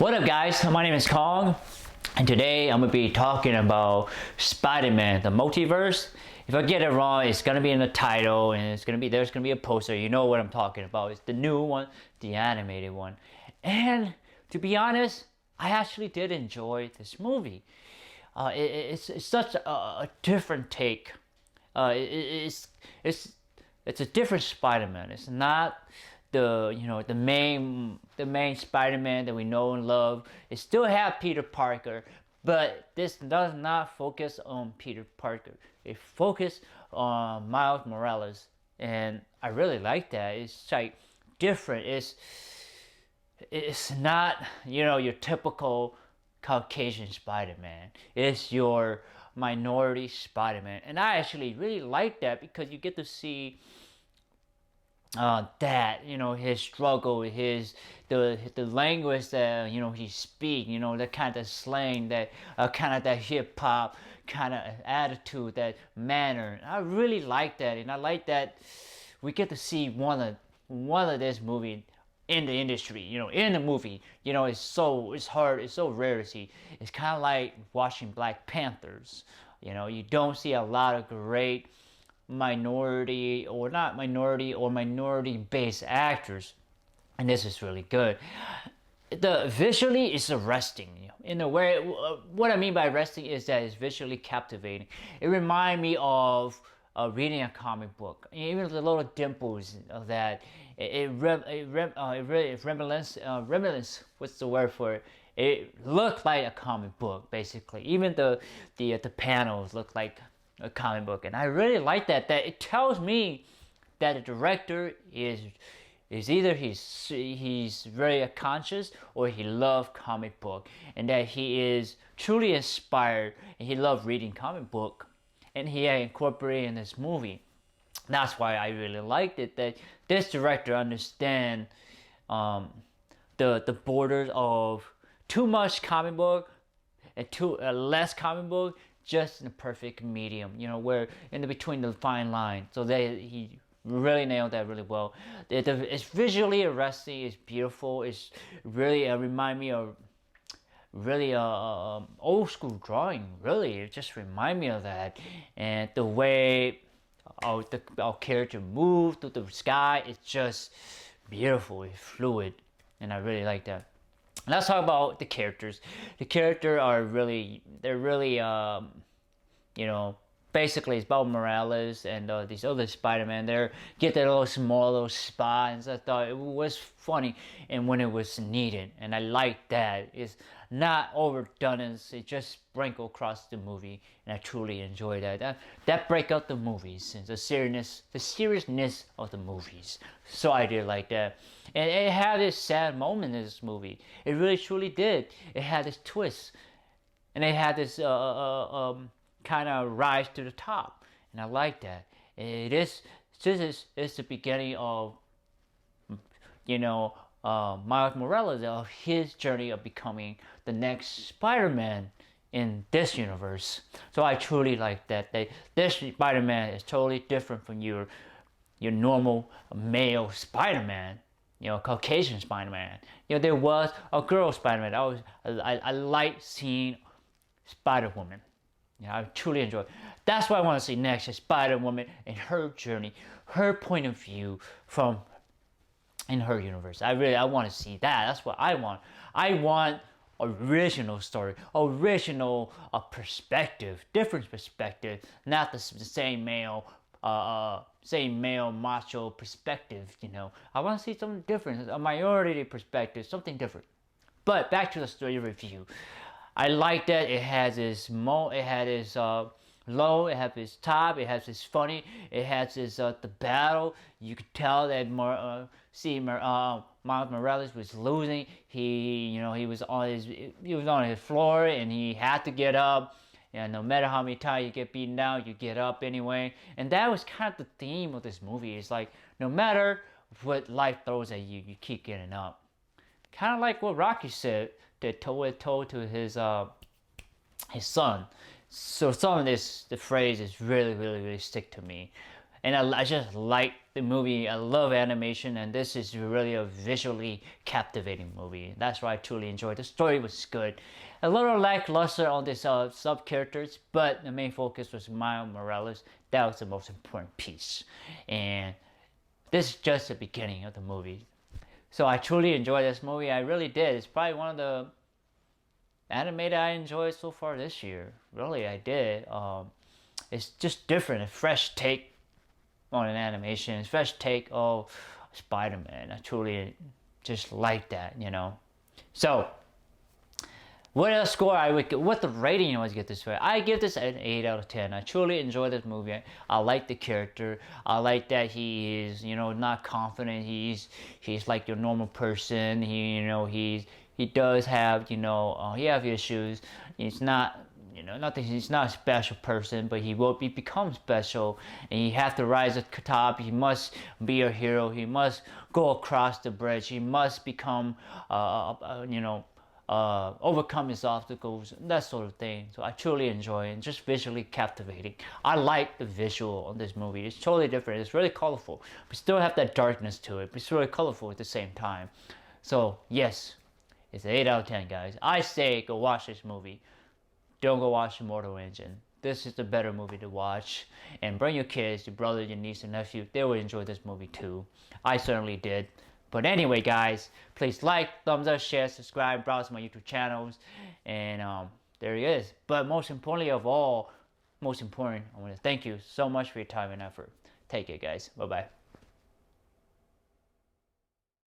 What up guys, my name is Kong and today I'm going to be talking about Spider-Man, the multiverse. If I get it wrong, it's going to be in the title and there's going to be a poster. You know what I'm talking about. It's the new one, the animated one. And to be honest, I actually did enjoy this movie. It's such a different take. It's a different Spider-Man. It's not the main Spider-Man that we know and love. It still have Peter Parker, but this does not focus on Peter Parker. It focuses on Myles Morales, and I really like that. It's like different. It's not your typical Caucasian Spider-Man. It's your minority Spider-Man, and I actually really like that because you get to see that his struggle, the language that he speak, that kind of slang, that kind of that hip hop kind of attitude, that manner. I really like that, and I like that we get to see one of this movie in the industry. In the movie, it's hard, it's so rare to see. It's kind of like watching Black Panthers. You don't see a lot of great minority based actors, and this is really good. Visually it's arresting, in a way. What I mean by arresting is that it's visually captivating. It reminds me of reading a comic book. Even the little dimples of that, reminiscence, what's the word for it? It looked like a comic book, basically. Even the panels look like a comic book, and I really like that it tells me that the director is either he's very conscious, or he loves comic book, and that he is truly inspired and he loves reading comic book, and he incorporated in this movie. That's why I really liked it, that this director understand the borders of too much comic book and too less comic book, just in the perfect medium, where in between the fine line. So he really nailed that really well. It's visually arresting. It's beautiful. It's really remind me of really old school drawing. Really, it just remind me of that. And the way our character move through the sky, it's just beautiful. It's fluid, and I really like that. Let's talk about the characters. The characters are really, basically it's about Morales and these other Spider-Man. They get their little small little spot, and so I thought it was funny and when it was needed, and I like that. It's not overdone, it just sprinkled across the movie, and I truly enjoy that. That break up the movies and the seriousness of the movies. So I did like that. And it had this sad moment in this movie. It really truly did. It had this twist, and it had this kind of rise to the top, and I like that. It's the beginning of Myles Morales, of his journey of becoming the next Spider-Man in this universe. So I truly like that. This Spider-Man is totally different from your normal male Spider-Man, Caucasian Spider-Man. There was a girl Spider-Man. I like seeing Spider-Woman. I truly enjoy it. That's what I want to see next, is Spider-Woman and her journey, her point of view in her universe. I want to see that. That's what I want. I want original story, original perspective, different perspective, not the same male macho perspective. I want to see something different, a minority perspective, something different. But back to the story review. I like that it has its low, it has its top, it has its funny, it has its the battle. You could tell that Miles Morales was losing. He was on his floor, and he had to get up. And no matter how many times you get beaten down, you get up anyway. And that was kind of the theme of this movie. It's like, no matter what life throws at you, you keep getting up. Kind of like what Rocky said, that told to his son. So some of the phrase is really, really, really stick to me. And I just like the movie. I love animation, and this is really a visually captivating movie. That's why I truly enjoyed. The story was good. A little lackluster on these sub characters, but the main focus was Miles Morales. That was the most important piece. And this is just the beginning of the movie. So I truly enjoyed this movie. I really did. It's probably one of the animated I enjoyed so far this year. Really, I did. It's just different, a fresh take on an animation, a fresh take of Spider-Man. I truly just like that, you know. So, what a score I would get, what the rating I would get this for? I give this an 8 out of 10. I truly enjoy this movie. I like the character. I like that he is, you know, not confident. He's like your normal person. He does have, he have issues. He's not, nothing. He's not a special person, but he will become special, and he have to rise at the top. He must be a hero. He must go across the bridge. He must become, overcome his obstacles, that sort of thing. So I truly enjoy it, and just visually captivating. I like the visual on this movie. It's totally different. It's really colorful, but still have that darkness to it. But it's really colorful at the same time. So yes, it's an 8 out of 10, guys. I say go watch this movie. Don't go watch Immortal Engine. This is the better movie to watch. And bring your kids, your brother, your niece, and nephew. They will enjoy this movie too. I certainly did. But anyway, guys, please like, thumbs up, share, subscribe, browse my YouTube channels. And there he is. But most importantly of all, I want to thank you so much for your time and effort. Take care, guys. Bye-bye.